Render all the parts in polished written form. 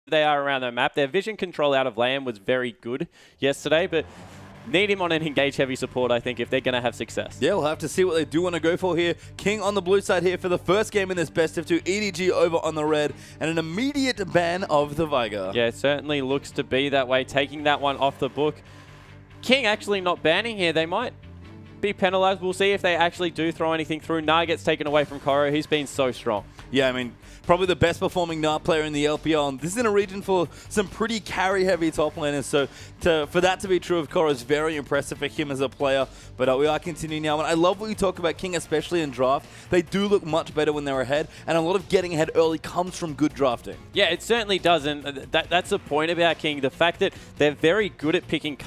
they are around the map. Their vision control out of lane was very good yesterday, but need him on an engage heavy support, I think, if they're going to have success. Yeah, we'll have to see what they do want to go for here. King on the blue side here for the first game in this best of 2. EDG over on the red, and an immediate ban of the Viger. Yeah, it certainly looks to be that way, taking that one off the book. King actually not banning here. They might be penalized. We'll see if they actually do throw anything through. Nah gets taken away from Koro. He's been so strong. Yeah, I mean, probably the best performing Nah player in the LPL. And this is in a region for some pretty carry-heavy top laners. So for that to be true of Koro is very impressive for him as a player. But we are continuing now. And I love what you talk about King, especially in draft. They do look much better when they're ahead. And a lot of getting ahead early comes from good drafting. Yeah, it certainly does. And that's the point about King. The fact that they're very good at picking...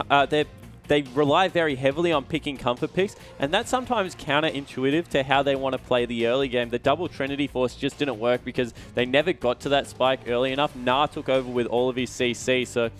They rely very heavily on picking comfort picks, and that's sometimes counterintuitive to how they want to play the early game. The double Trinity Force just didn't work because they never got to that spike early enough. Nah took over with all of his CC, so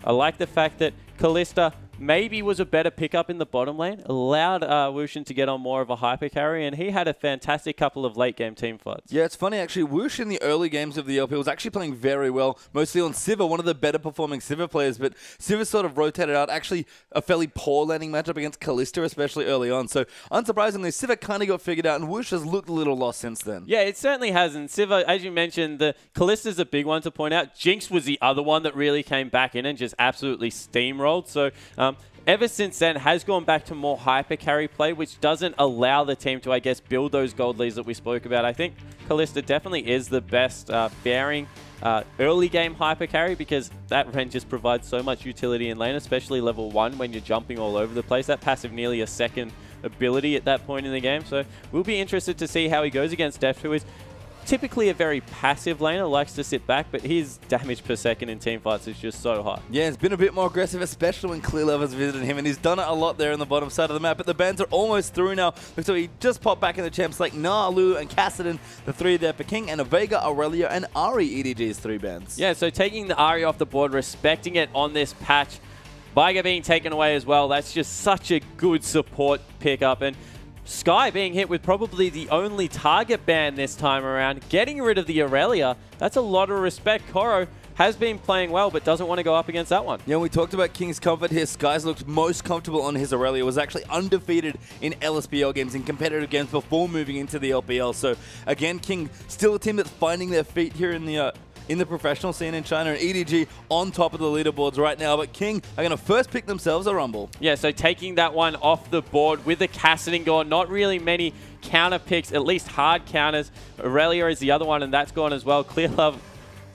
I like the fact that Kalista maybe was a better pickup in the bottom lane, allowed Wushin to get on more of a hyper carry, and he had a fantastic couple of late game team fights. Yeah, it's funny actually, Wush in the early games of the LPL was actually playing very well, mostly on Sivir, one of the better performing Sivir players, but Sivir sort of rotated out, actually a fairly poor laning matchup against Kalista, especially early on, so unsurprisingly, Sivir kind of got figured out, and Wush has looked a little lost since then. Yeah, it certainly has, and Sivir, as you mentioned, the Kalista's a big one to point out. Jinx was the other one that really came back in and just absolutely steamrolled, so ever since then, has gone back to more hyper carry play, which doesn't allow the team to, I guess, build those gold leads that we spoke about. I think Kalista definitely is the best bearing early game hyper carry, because that Ren just provides so much utility in lane, especially level 1 when you're jumping all over the place. That passive nearly a second ability at that point in the game. So we'll be interested to see how he goes against Deft, who is typically a very passive laner, likes to sit back, but his damage per second in team fights is just so high. Yeah, it's been a bit more aggressive, especially when Clearlove has visited him, and he's done it a lot there in the bottom side of the map, but the bans are almost through now. So he just popped back in the champs like Nah, Lu, and Kassadin, the 3 there for King, and a Vega, Aurelia, and Ari EDG's 3 bans. Yeah, so taking the Ari off the board, respecting it on this patch, Viger being taken away as well, that's just such a good support pickup, and Sky being hit with probably the only target ban this time around, getting rid of the Aurelia, that's a lot of respect. Koro has been playing well, but doesn't want to go up against that one. Yeah, we talked about King's comfort here. Sky's looked most comfortable on his Aurelia, was actually undefeated in LSPL games, in competitive games before moving into the LPL. So again, King still a team that's finding their feet here in the professional scene in China, and EDG on top of the leaderboards right now, but King are going to first pick themselves a Rumble. Yeah, so taking that one off the board with the Kassadin gone, not really many counter picks, at least hard counters. Aurelia is the other one, and that's gone as well. Clearlove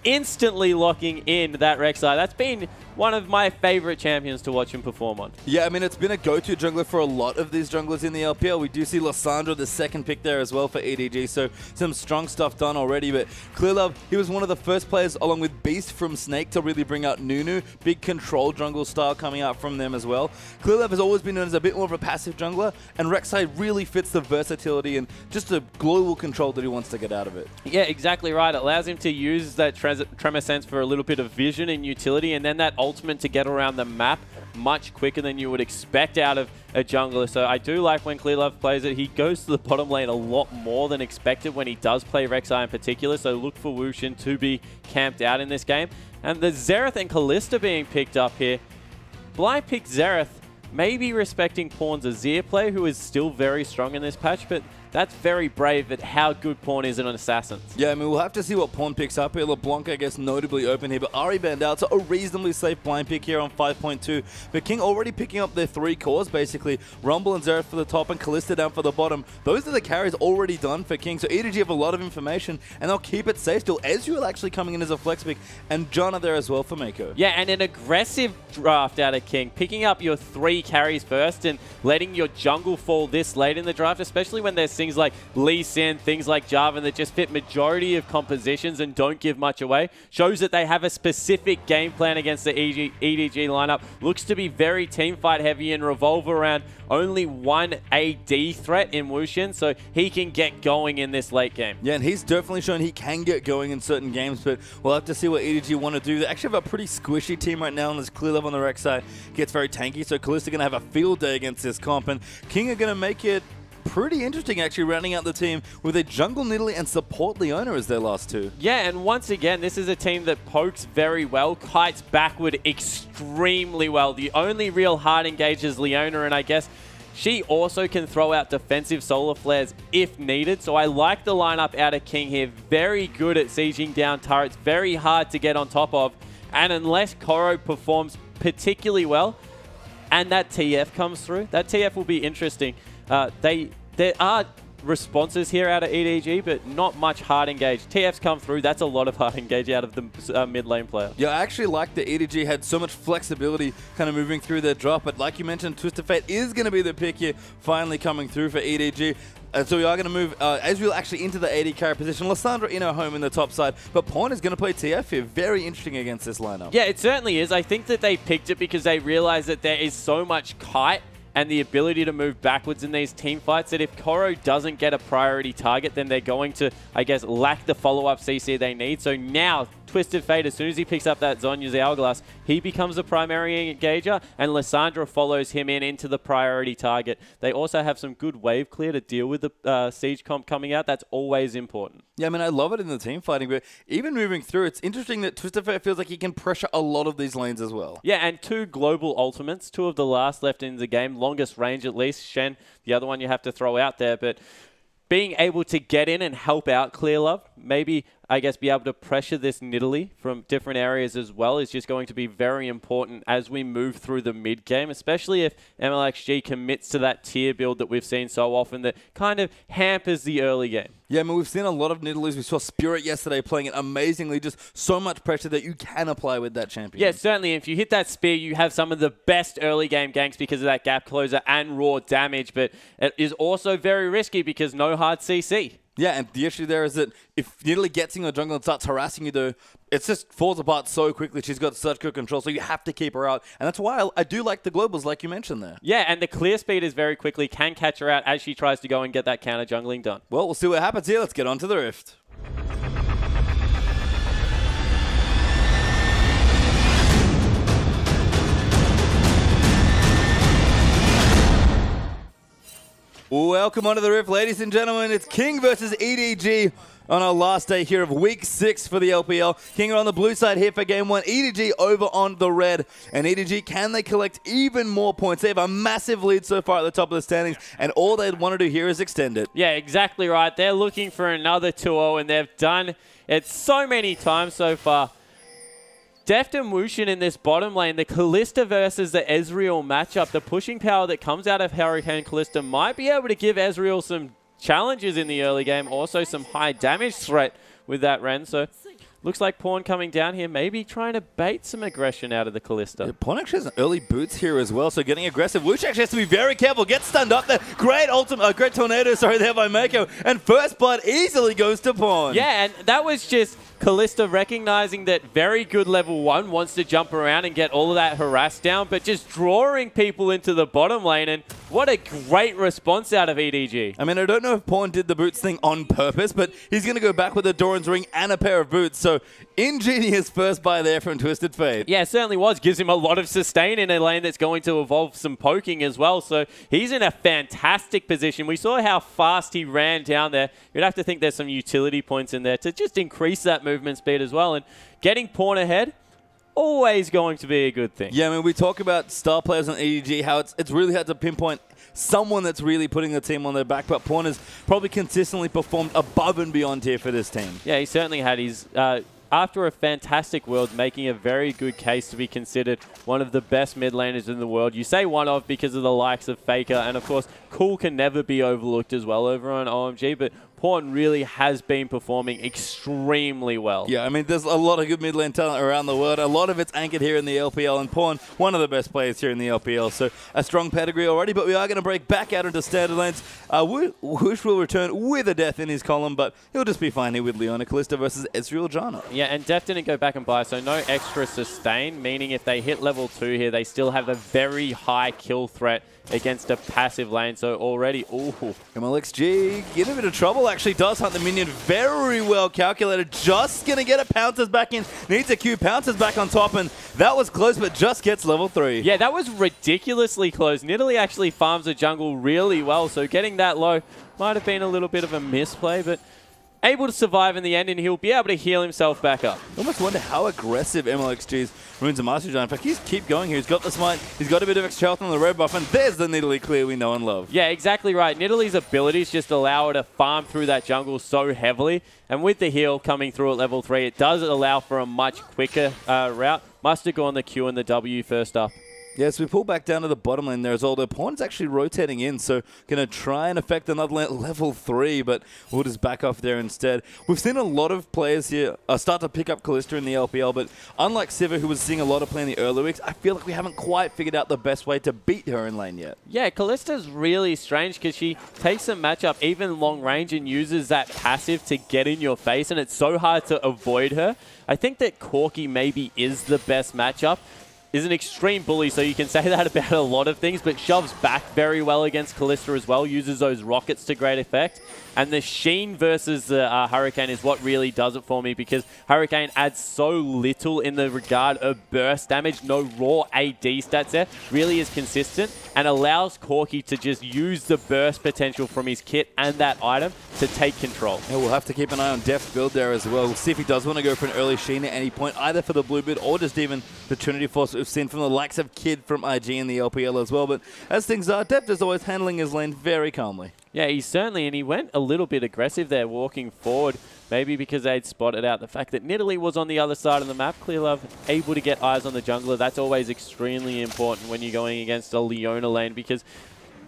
instantly locking in that Rek'Sai. That's been one of my favorite champions to watch him perform on. Yeah, I mean, it's been a go-to jungler for a lot of these junglers in the LPL. We do see Lissandra, the second pick there as well for EDG, so some strong stuff done already. But Clearlove, he was one of the first players, along with Beast from Snake, to really bring out Nunu. Big control jungle style coming out from them as well. Clearlove has always been known as a bit more of a passive jungler, and Rek'Sai really fits the versatility and just the global control that he wants to get out of it. Yeah, exactly right. It allows him to use that Tremor Sense for a little bit of vision and utility, and then that ultimate to get around the map much quicker than you would expect out of a jungler. So I do like when Clearlove plays it. He goes to the bottom lane a lot more than expected when he does play Rek'Sai in particular, so look for Wushin to be camped out in this game. And the Xerath and Kalista being picked up here. Blind picked Xerath, maybe respecting Pawn's Azir play, who is still very strong in this patch, but that's very brave at how good Pawn is on Assassins. Yeah, I mean, we'll have to see what Pawn picks up here. LeBlanc, I guess, notably open here, but Ari banned out, so a reasonably safe blind pick here on 5.2. But King already picking up their 3 cores, basically. Rumble and Xerath for the top and Kalista down for the bottom. Those are the carries already done for King, so EDG have a lot of information, and they'll keep it safe still. Ezreal actually coming in as a flex pick, and Janna there as well for Mako. Yeah, and an aggressive draft out of King, picking up your 3 carries first and letting your jungle fall this late in the draft, especially when there's things like Lee Sin, things like Jarvan that just fit majority of compositions and don't give much away, shows that they have a specific game plan against the EDG lineup. Looks to be very teamfight heavy and revolve around only one AD threat in Wushin, so he can get going in this late game. Yeah, and he's definitely shown he can get going in certain games, but we'll have to see what EDG want to do. They actually have a pretty squishy team right now, and this Clearlove on the Rek'Sai gets very tanky, so Kalista going to have a field day against this comp, and King are going to make it pretty interesting, actually, rounding out the team with a jungle Nidalee and support Leona as their last two. Yeah, and once again, this is a team that pokes very well, kites backward extremely well. The only real hard engage is Leona, and I guess she also can throw out defensive solar flares if needed. So I like the lineup out of King here. Very good at sieging down turrets, very hard to get on top of. And unless Koro performs particularly well, and that TF comes through, that TF will be interesting. There are responses here out of EDG, but not much hard engage. TFs come through, that's a lot of hard engage out of the mid lane player. Yeah, I actually like that EDG had so much flexibility kind of moving through their drop, but like you mentioned, Twisted Fate is going to be the pick here, finally coming through for EDG. So we are going to move Ezreal actually into the AD carry position. Lissandra in her home in the top side, but Pawn is going to play TF here. Very interesting against this lineup. Yeah, it certainly is. I think that they picked it because they realized that there is so much kite and the ability to move backwards in these team fights that if Koro doesn't get a priority target, then they're going to, I guess, lack the follow-up CC they need. So now, Twisted Fate, as soon as he picks up that Zhonya's Hourglass, he becomes a primary engager, and Lissandra follows him into the priority target. They also have some good wave clear to deal with the siege comp coming out. That's always important. Yeah, I mean, I love it in the team fighting, but even moving through, it's interesting that Twisted Fate feels like he can pressure a lot of these lanes as well. Yeah, and 2 global ultimates, 2 of the last left in the game, longest range at least. Shen, the other one you have to throw out there, but being able to get in and help out Clear Love, maybe, I guess, be able to pressure this Nidalee from different areas as well is just going to be very important as we move through the mid game, especially if MLXG commits to that tier build that we've seen so often that kind of hampers the early game. Yeah, I mean, we've seen a lot of Nidalees. We saw Spirit yesterday playing it amazingly, just so much pressure that you can apply with that champion. Yeah, certainly. If you hit that spear, you have some of the best early game ganks because of that gap closer and raw damage, but it is also very risky because no hard CC. Yeah, and the issue there is that if Nidalee gets in your jungle and starts harassing you, though, it just falls apart so quickly. She's got such good control, so you have to keep her out. And that's why I do like the globals, like you mentioned there. Yeah, and the clear speed is very quickly, can catch her out as she tries to go and get that counter jungling done. Well, we'll see what happens here. Let's get on to the Rift. Welcome onto the Rift, ladies and gentlemen. It's King versus EDG on our last day here of Week 6 for the LPL. King are on the blue side here for Game 1. EDG over on the red. And EDG, can they collect even more points? They have a massive lead so far at the top of the standings, and all they want to do here is extend it. Yeah, exactly right. They're looking for another 2-0, and they've done it so many times so far. Deft and Wushin in this bottom lane, the Kalista versus the Ezreal matchup, the pushing power that comes out of Hurricane Kalista might be able to give Ezreal some challenges in the early game, also some high damage threat with that Ren. So looks like Pawn coming down here, maybe trying to bait some aggression out of the Kalista. Yeah, Pawn actually has early boots here as well, so getting aggressive. Wush actually has to be very careful, gets stunned up there. Great great tornado, there by Mako. And first blood easily goes to Pawn. Yeah, and that was just Kalista recognizing that very good level 1 wants to jump around and get all of that harass down, but just drawing people into the bottom lane, and what a great response out of EDG. I mean, I don't know if Pawn did the boots thing on purpose, but he's going to go back with a Doran's ring and a pair of boots, so ingenious first buy there from Twisted Fate. Yeah, it certainly was. Gives him a lot of sustain in a lane that's going to evolve some poking as well, so he's in a fantastic position. We saw how fast he ran down there. You'd have to think there's some utility points in there to just increase that movement speed as well, and getting Pawn ahead, always going to be a good thing. Yeah, I mean, we talk about star players on EDG, how it's really hard to pinpoint someone that's really putting the team on their back, but Pawn has probably consistently performed above and beyond here for this team. Yeah, he certainly had. He's, after a fantastic world, making a very good case to be considered one of the best mid laners in the world. You say one of because of the likes of Faker, and of course, Cool can never be overlooked as well over on OMG, but Pawn really has been performing extremely well. Yeah, I mean, there's a lot of good mid lane talent around the world. A lot of it's anchored here in the LPL, and Pawn, one of the best players here in the LPL. So a strong pedigree already, but we are going to break back out into standard lanes. Whoosh will return with a death in his column, but he'll just be fine here with Leona Kalista versus Ezreal Janna. Yeah, and Def didn't go back and buy, so no extra sustain, meaning if they hit level 2 here, they still have a very high kill threat against a passive lane. So already, ooh. MLXG in a bit of trouble, actually does hunt the minion very well calculated. Just going to get it, pounces back in, needs a Q, pounces back on top, and that was close, but just gets level 3. Yeah, that was ridiculously close. Nidalee actually farms the jungle really well, so getting that low might have been a little bit of a misplay, but able to survive in the end, and he'll be able to heal himself back up. I almost wonder how aggressive MLXG's Runes of Mastery are. In fact, he's keep going here. He's got the smite, he's got a bit of extra health on the red buff, and there's the Nidalee clear we know and love. Yeah, exactly right. Nidalee's abilities just allow her to farm through that jungle so heavily, and with the heal coming through at level 3, it does allow for a much quicker route. Must have gone the Q and the W first up. Yeah, so we pull back down to the bottom lane there as well. The pawn's actually rotating in, so going to try and affect another lane at level 3, but we'll just back off there instead. We've seen a lot of players here start to pick up Kalista in the LPL, but unlike Sivir, who was seeing a lot of play in the early weeks, I feel like we haven't quite figured out the best way to beat her in lane yet. Yeah, Kalista's really strange because she takes a matchup even long range and uses that passive to get in your face, and it's so hard to avoid her. I think that Corki maybe is the best matchup. Is an extreme bully, so you can say that about a lot of things, but shoves back very well against Kalista as well, uses those rockets to great effect. And the Sheen versus the Hurricane is what really does it for me, because Hurricane adds so little in the regard of burst damage, no raw AD stats there, really is consistent, and allows Corki to just use the burst potential from his kit and that item to take control. Yeah, we'll have to keep an eye on Def's build there as well. We'll see if he does want to go for an early Sheen at any point, either for the blue bid or just even the Trinity Force we've seen from the likes of Kid from IG in the LPL as well. But as things are, Def is always handling his lane very calmly. Yeah, he certainly, and he went a little bit aggressive there walking forward, maybe because they'd spotted out the fact that Nidalee was on the other side of the map. Clearlove able to get eyes on the jungler. That's always extremely important when you're going against a Leona lane, because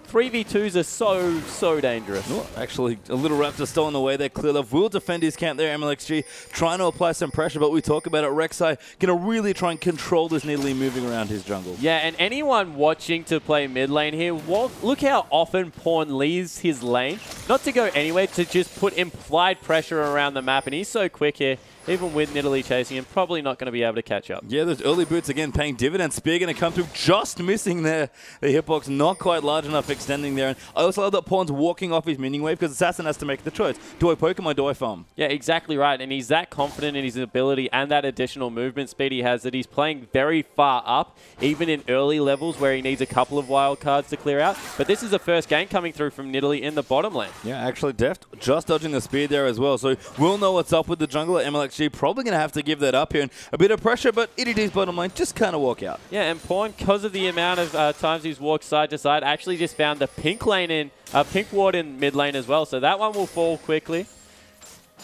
3v2s are so dangerous. Oh, actually, a little Raptor stolen away there. Clearlove will defend his camp there. MLXG trying to apply some pressure, but we talk about it. Rek'Sai going to really try and control this Nidalee moving around his jungle. Yeah, and anyone watching to play mid lane here, look how often Pawn leaves his lane. Not to go anywhere, to just put implied pressure around the map, and he's so quick here. Even with Nidalee chasing him, probably not going to be able to catch up. Yeah, those early boots again paying dividends. Spear going to come through, just missing there. The hitbox not quite large enough, extending there. And I also love that Pawn's walking off his minion wave, because Assassin has to make the choice. Do I poke him or do I farm? Yeah, exactly right. And he's that confident in his ability and that additional movement speed he has that he's playing very far up, even in early levels where he needs a couple of wild cards to clear out. But this is the first game coming through from Nidalee in the bottom lane. Yeah, actually, Deft just dodging the speed there as well. So we'll know what's up with the jungler. MLXG probably going to have to give that up here, and a bit of pressure, but EDG's bottom lane just kind of walk out. Yeah, and Pawn, because of the amount of times he's walked side to side, actually just found the pink lane in, pink ward in mid lane as well, so that one will fall quickly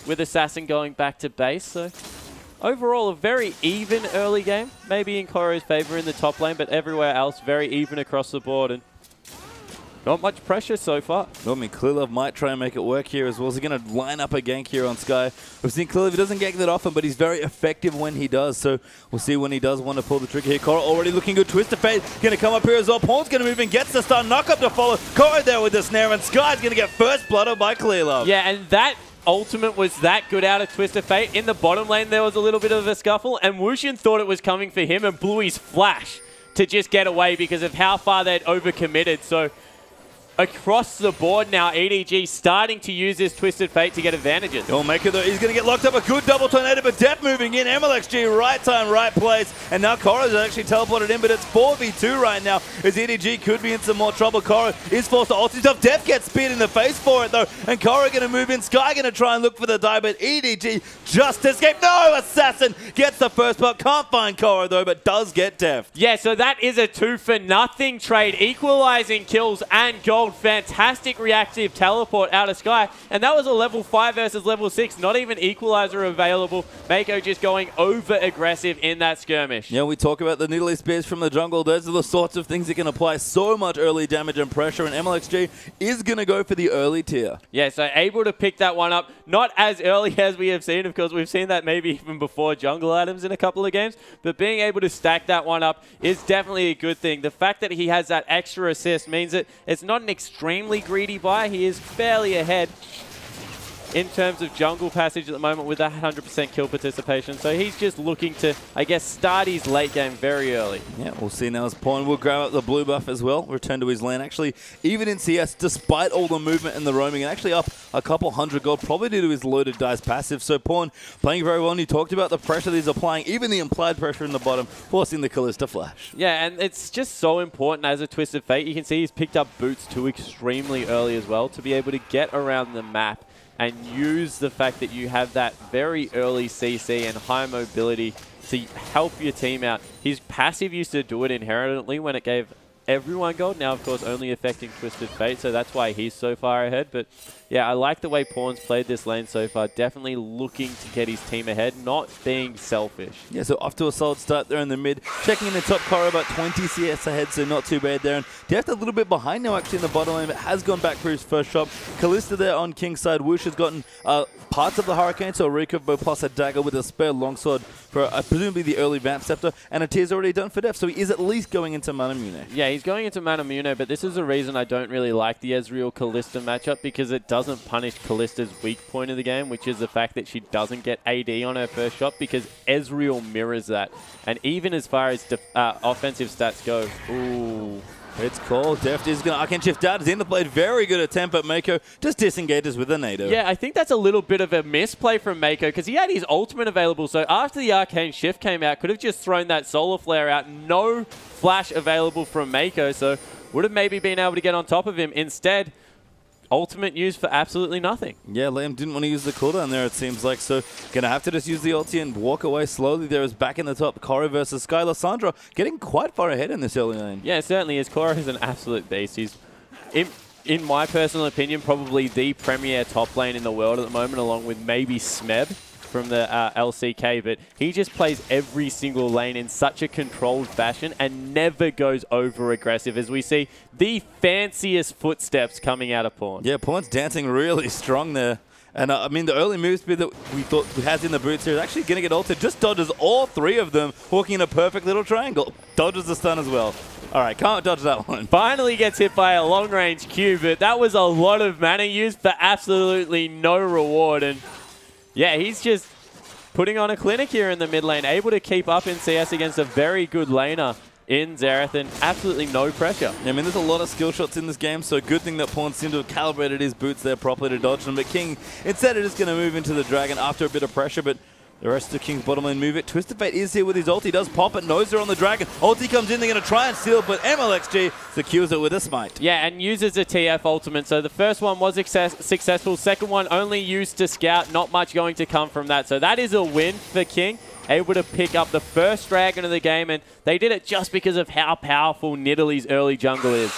with Assassin going back to base. So overall, a very even early game, maybe in Koro's favor in the top lane, but everywhere else very even across the board, and not much pressure so far. Well, I mean, Clearlove might try and make it work here as well. Is he going to line up a gank here on Sky? We've seen Clearlove, he doesn't gank that often, but he's very effective when he does. So we'll see when he does want to pull the trigger here. Korra already looking good. Twist of Fate going to come up here as well. Pawn's going to move in, gets the stun, knock up to follow. Korra there with the snare, and Sky's going to get first blooded by Clearlove. Yeah, and that ultimate was that good out of Twist of Fate. In the bottom lane, there was a little bit of a scuffle, and Wushin thought it was coming for him and blew his flash to just get away because of how far they'd overcommitted. So across the board now, EDG starting to use this Twisted Fate to get advantages. He'll make it though. He's going to get locked up. A good double tornado, but Def moving in. MLXG, right time, right place. And now Korra's actually teleported in, but it's 4v2 right now, as EDG could be in some more trouble. Korra is forced to ult himself. Def gets speared in the face for it though, and Korra going to move in. Sky going to try and look for the die, but EDG just escaped. No, Assassin gets the first block. Can't find Korra though, but does get Def. Yeah, so that is a 2-for-nothing trade, equalizing kills and gold. Fantastic reactive teleport out of Sky, and that was a level 5 versus level 6, not even equalizer available. Mako just going over aggressive in that skirmish. Yeah, we talk about the Nidalee spears from the jungle. Those are the sorts of things that can apply so much early damage and pressure, and MLXG is going to go for the early tier. Yeah, so able to pick that one up, not as early as we have seen. Of course, we've seen that maybe even before jungle items in a couple of games, but being able to stack that one up is definitely a good thing. The fact that he has that extra assist means that it's not an extremely greedy buy. He is fairly ahead. in terms of jungle passage at the moment with that 100% kill participation. So he's just looking to, I guess, start his late game very early. Yeah, we'll see now as Pawn will grab up the blue buff as well, return to his lane. Actually, even in CS, despite all the movement and the roaming, and actually up a couple hundred gold, probably due to his loaded dice passive. So Pawn playing very well, and you talked about the pressure that he's applying, even the implied pressure in the bottom, forcing the Kalista flash. Yeah, and it's just so important as a Twisted Fate. You can see he's picked up boots too extremely early as well to be able to get around the map and use the fact that you have that very early CC and high mobility to help your team out. His passive used to do it inherently when it gave everyone gold. Now, of course, only affecting Twisted Fate, so that's why he's so far ahead. But yeah, I like the way Pawn's played this lane so far. Definitely looking to get his team ahead, not being selfish. Yeah, so off to a solid start there in the mid. Checking in the top corner, about 20 CS ahead, so not too bad there. And Deft a little bit behind now, actually, in the bottom lane, but has gone back for his first shot. Kalista there on King's side. Woosh has gotten parts of the Hurricane, so a recurve bow plus a dagger with a spare longsword for presumably the early Vamp Scepter, and a tear's already done for Deft, so he is at least going into Manamune. Yeah, he's going into Manamune, but this is the reason I don't really like the Ezreal-Kalista matchup, because it doesn't punish Kalista's weak point of the game, which is the fact that she doesn't get AD on her first shot, because Ezreal mirrors that. And even as far as offensive stats go, ooh. It's called. Deft is going to Arcane Shift out. He's in the blade. Very good attempt, but Mako just disengages with a nado. Yeah, I think that's a little bit of a misplay from Mako because he had his ultimate available. So after the Arcane Shift came out, could have just thrown that Solar Flare out. No flash available from Mako, so would have maybe been able to get on top of him. Instead, ultimate used for absolutely nothing. Yeah, Liam didn't want to use the cooldown there, it seems like, so gonna have to just use the ulti and walk away slowly. There is back in the top, Korra versus Sky. Lissandra getting quite far ahead in this early lane. Yeah, it certainly is. Korra is an absolute beast. He's, in my personal opinion, probably the premier top lane in the world at the moment, along with maybe Smeb from the LCK, but he just plays every single lane in such a controlled fashion and never goes over aggressive, as we see the fanciest footsteps coming out of Pawn. Yeah, Pawn's dancing really strong there. And I mean, the early move speed that we thought he has in the boots here is actually going to get ulted. Just dodges all three of them, walking in a perfect little triangle. Dodges the stun as well. All right, can't dodge that one. Finally gets hit by a long-range Q, but that was a lot of mana used for absolutely no reward. And yeah, he's just putting on a clinic here in the mid lane, able to keep up in CS against a very good laner in Xerath, and absolutely no pressure. I mean, there's a lot of skill shots in this game, so good thing that Pawn seemed to have calibrated his boots there properly to dodge them. But King, instead, is going to move into the Dragon after a bit of pressure, but the rest of King's bottom lane move it. Twisted Fate is here with his ult. He does pop it. Knows they're on the Dragon. Ulti comes in. They're going to try and steal, but MLXG secures it with a smite. Yeah, and uses a TF ultimate. So the first one was successful. Second one only used to scout. Not much going to come from that. So that is a win for King. Able to pick up the first Dragon of the game, and they did it just because of how powerful Nidalee's early jungle is.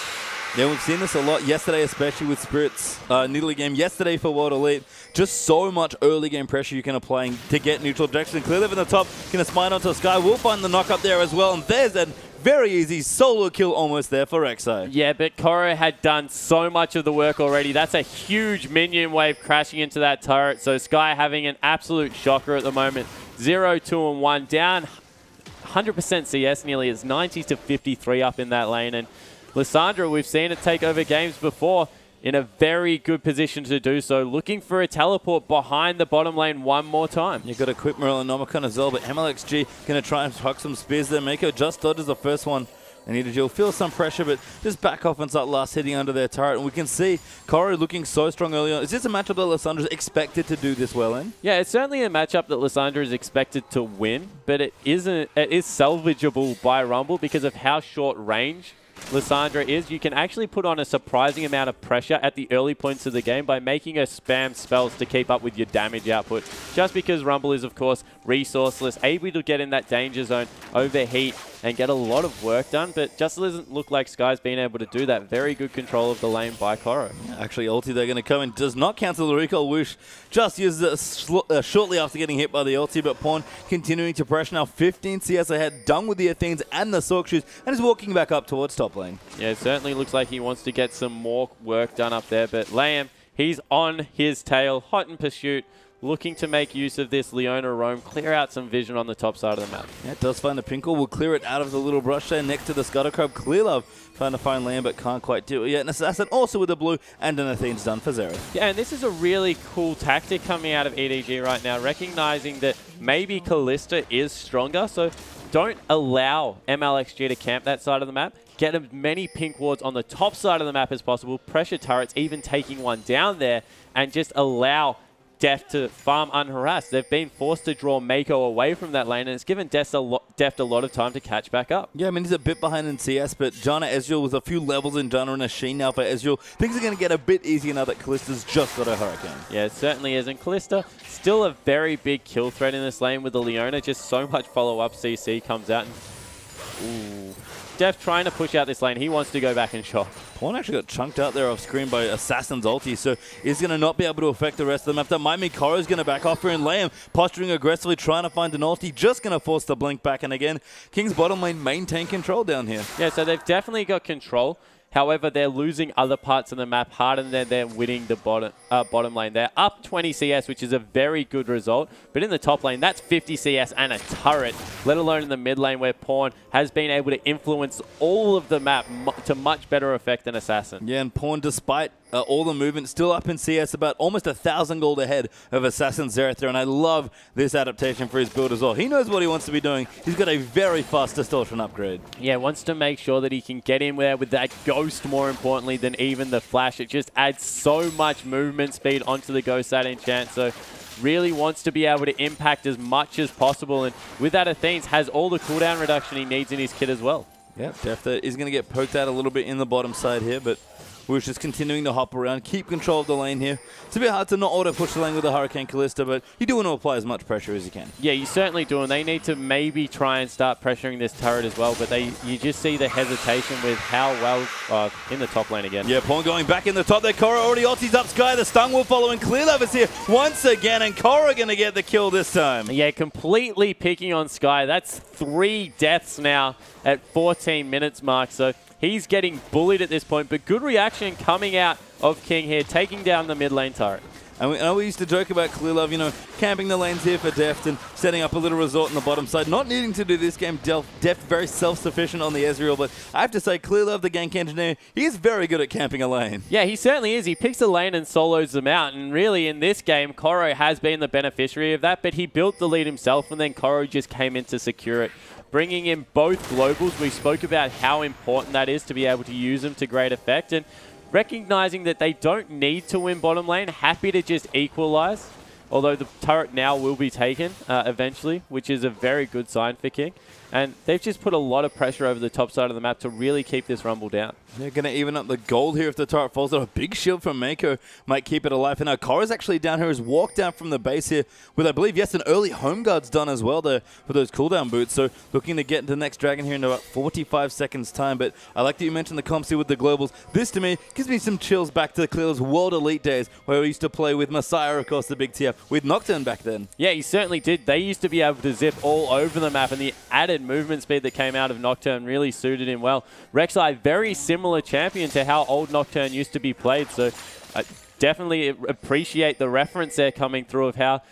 Yeah, we've seen this a lot yesterday, especially with Spirit's Nidalee game. Yesterday for World Elite, just so much early game pressure you can apply to get neutral objectives. And Clearlive in the top, going to smite onto Sky. We'll find the knock up there as well. And there's a very easy solo kill almost there for Rek'Sai. Yeah, but Korra had done so much of the work already. That's a huge minion wave crashing into that turret. So Sky having an absolute shocker at the moment. 0, 2, and 1. Down 100% CS nearly. It's 90 to 53 up in that lane. And Lissandra, we've seen it take over games before, in a very good position to do so. Looking for a teleport behind the bottom lane one more time. You've got a quick Morel and Nomicon as well, but MLXG going to try and huck some spears there. Mako just dodges the first one. And EDG will feel some pressure, but just back off and start last hitting under their turret. And we can see Korra looking so strong early on. Is this a matchup that Lissandra's expected to do this well in? Yeah, it's certainly a matchup that Lissandra is expected to win, but it is salvageable by Rumble because of how short range Lissandra is. You can actually put on a surprising amount of pressure at the early points of the game by making her spam spells to keep up with your damage output. Just because Rumble is, of course, resourceless, able to get in that danger zone, overheat, and get a lot of work done, but just doesn't look like Sky's been able to do that. Very good control of the lane by Korra. Actually, ulti they're going to come in. Does not cancel the recall. Woosh just uses it shortly after getting hit by the ulti, but Pawn continuing to pressure now. 15 CS ahead, done with the Athenes and the Sork shoes, and is walking back up towards top lane. Yeah, it certainly looks like he wants to get some more work done up there, but Liam, he's on his tail, hot in pursuit, looking to make use of this Leona roam, clear out some vision on the top side of the map. Yeah, it does find the Pinkle. Will clear it out of the little brush there next to the Scuttle Crab. Clearlove trying to find land, but can't quite do it yet. An Assassin also with the blue, and an Athene's done for Zero. Yeah, and this is a really cool tactic coming out of EDG right now, recognizing that maybe Kalista is stronger, so don't allow MLXG to camp that side of the map. Get as many pink wards on the top side of the map as possible, pressure turrets, even taking one down there, and just allow Deft to farm unharassed. They've been forced to draw Mako away from that lane, and it's given Deft a lot of time to catch back up. Yeah, I mean, he's a bit behind in CS, but Janna Ezreal with a few levels in Janna and a Sheen now for Ezreal. Things are going to get a bit easier now that Kallista's just got a Hurricane. Yeah, it certainly is. And Kalista, still a very big kill threat in this lane with the Leona. Just so much follow-up CC comes out. And, ooh. Deft trying to push out this lane. He wants to go back and shot. Pawn actually got chunked out there off screen by Assassin's ulti, so he's going to not be able to affect the rest of the map. That might mean Koro's going to back off here and lay him, posturing aggressively, trying to find an ulti, just going to force the blink back. And again, King's bottom lane maintain control down here. Yeah, so they've definitely got control. However, they're losing other parts of the map harder than they're winning the bottom lane. They're up 20 CS, which is a very good result. But in the top lane, that's 50 CS and a turret, let alone in the mid lane where Pawn has been able to influence all of the map to much better effect than Assassin. Yeah, and Pawn, despite all the movement, still up in CS, about almost 1,000 gold ahead of Assassin Xerath there. And I love this adaptation for his build as well. He knows what he wants to be doing. He's got a very fast distortion upgrade. Yeah, wants to make sure that he can get in there with that Ghost more importantly than even the Flash. It just adds so much movement speed onto the Ghost that enchant. So really wants to be able to impact as much as possible. And with that, Athene's has all the cooldown reduction he needs in his kit as well. Yeah, Deft is going to get poked out a little bit in the bottom side here, but We're just continuing to hop around, keep control of the lane here. It's a bit hard to not auto-push the lane with the Hurricane Kalista, but you do want to apply as much pressure as you can. Yeah, you certainly do, and they need to maybe try and start pressuring this turret as well, but you just see the hesitation with how well in the top lane again. Yeah, Pawn going back in the top there. Korra already ultis up Sky. The stun will follow, and Clearlove is here once again, and Korra going to get the kill this time. Yeah, completely picking on Sky. That's 3 deaths now at 14 minutes mark, so he's getting bullied at this point, but good reaction coming out of King here, taking down the mid lane turret. And I know we used to joke about Clearlove, you know, camping the lanes here for Deft and setting up a little resort on the bottom side. Not needing to do this game, Deft very self-sufficient on the Ezreal, but I have to say, Clearlove, the gank engineer, he's very good at camping a lane. Yeah, he certainly is. He picks a lane and solos them out, and really in this game, Koro has been the beneficiary of that, but he built the lead himself, and then Koro just came in to secure it. Bringing in both globals, we spoke about how important that is to be able to use them to great effect, and recognizing that they don't need to win bottom lane, happy to just equalize, although the turret now will be taken eventually, which is a very good sign for King. And they've just put a lot of pressure over the top side of the map to really keep this rumble down. They're going to even up the gold here if the turret falls. A big shield from Mako might keep it alive. And now Korra's actually down here, has walked down from the base here with, I believe, yes, an early home guard's done as well there for those cooldown boots. So looking to get into the next dragon here in about 45 seconds time. But I like that you mentioned the comps here with the globals. This, to me, gives me some chills back to the Clearlove's World Elite days where we used to play with Messiah, of course, the big TF, with Nocturne back then. Yeah, he certainly did. They used to be able to zip all over the map, and the added movement speed that came out of Nocturne really suited him well. Rek'Sai, very similar champion to how old Nocturne used to be played, so I definitely appreciate the reference there coming through of how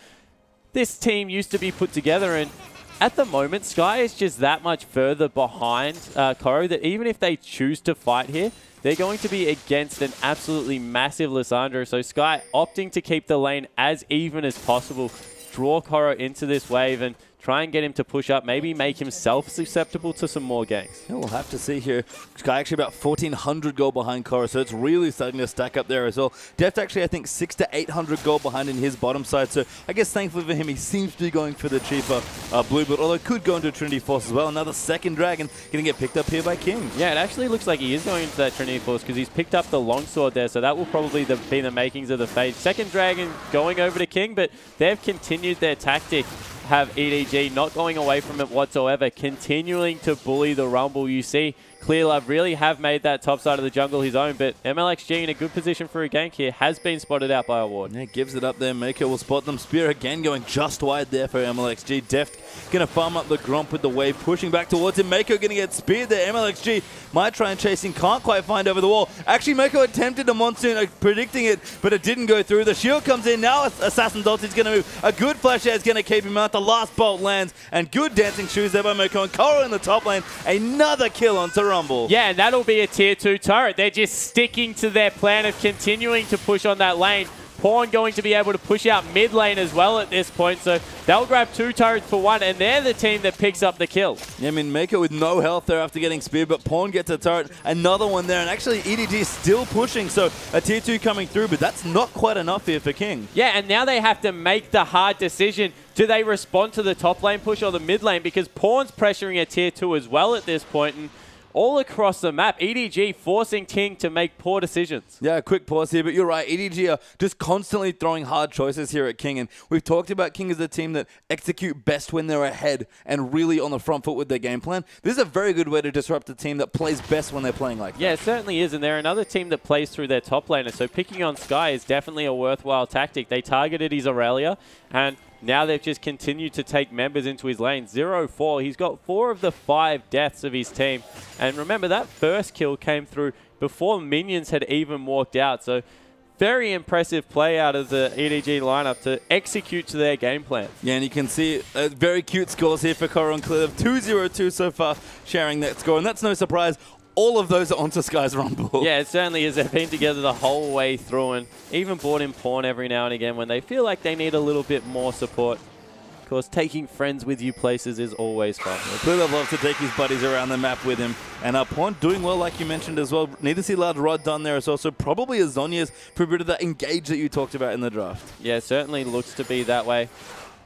this team used to be put together. And at the moment, Sky is just that much further behind Koro that even if they choose to fight here, they're going to be against an absolutely massive Lissandra. So Sky opting to keep the lane as even as possible, draw Koro into this wave and try and get him to push up, maybe make himself susceptible to some more ganks. Yeah, we'll have to see here. Sky actually about 1,400 gold behind Korra, so it's really starting to stack up there as well. Deft actually, I think, 600 to 800 gold behind in his bottom side, so I guess thankfully for him, he seems to be going for the cheaper blue build, although could go into Trinity Force as well. Another second dragon going to get picked up here by King. Yeah, it actually looks like he is going into that Trinity Force because he's picked up the longsword there, so that will probably be the makings of the Fade. Second dragon going over to King, but they've continued their tactic. Have EDG not going away from it whatsoever, continuing to bully the Rumble. You see Clearlove really have made that top side of the jungle his own, but MLXG in a good position for a gank here has been spotted out by a ward. Yeah, gives it up there. Mako will spot them. Spear again going just wide there for MLXG. Deft going to farm up the Gromp with the wave, pushing back towards him. Mako going to get speared there. MLXG might try and chase him, can't quite find over the wall. Actually, Mako attempted a Monsoon, predicting it, but it didn't go through. The shield comes in. Now Assassin Dolce is going to move. A good flash there is going to keep him out. The last bolt lands, and good dancing shoes there by Mako. And Koro in the top lane. Another kill onto Rumble. Yeah, and that'll be a tier 2 turret. They're just sticking to their plan of continuing to push on that lane. Pawn going to be able to push out mid lane as well at this point, so they'll grab 2 turrets for 1, and they're the team that picks up the kill. Yeah, I mean, Mako with no health there after getting speared, but Pawn gets a turret, another one there, and actually EDG is still pushing, so a tier 2 coming through, but that's not quite enough here for King. Yeah, and now they have to make the hard decision. Do they respond to the top lane push or the mid lane? Because Pawn's pressuring a tier 2 as well at this point, and all across the map, EDG forcing King to make poor decisions. Yeah, quick pause here, but you're right. EDG are just constantly throwing hard choices here at King, and we've talked about King as a team that execute best when they're ahead and really on the front foot with their game plan. This is a very good way to disrupt a team that plays best when they're playing like that. Yeah, it certainly is, and they're another team that plays through their top laner, so picking on Sky is definitely a worthwhile tactic. They targeted his Aurelia, and now they've just continued to take members into his lane. 0-4. He's got 4 of the 5 deaths of his team. And remember, that first kill came through before minions had even walked out. So very impressive play out of the EDG lineup to execute to their game plan. Yeah, and you can see very cute scores here for Koro and Clearlove. 2-0-2 so far, sharing that score. And that's no surprise. All of those are onto Sky's Rumble. Yeah, it certainly is. They've been together the whole way through and even brought in Pawn every now and again when they feel like they need a little bit more support. Of course, taking friends with you places is always fun. Clearlove loves to take his buddies around the map with him. And Pawn doing well, like you mentioned as well. Need to see Loud Rod done there as well. So probably a Zhonya's for a bit of that engage that you talked about in the draft. Yeah, it certainly looks to be that way.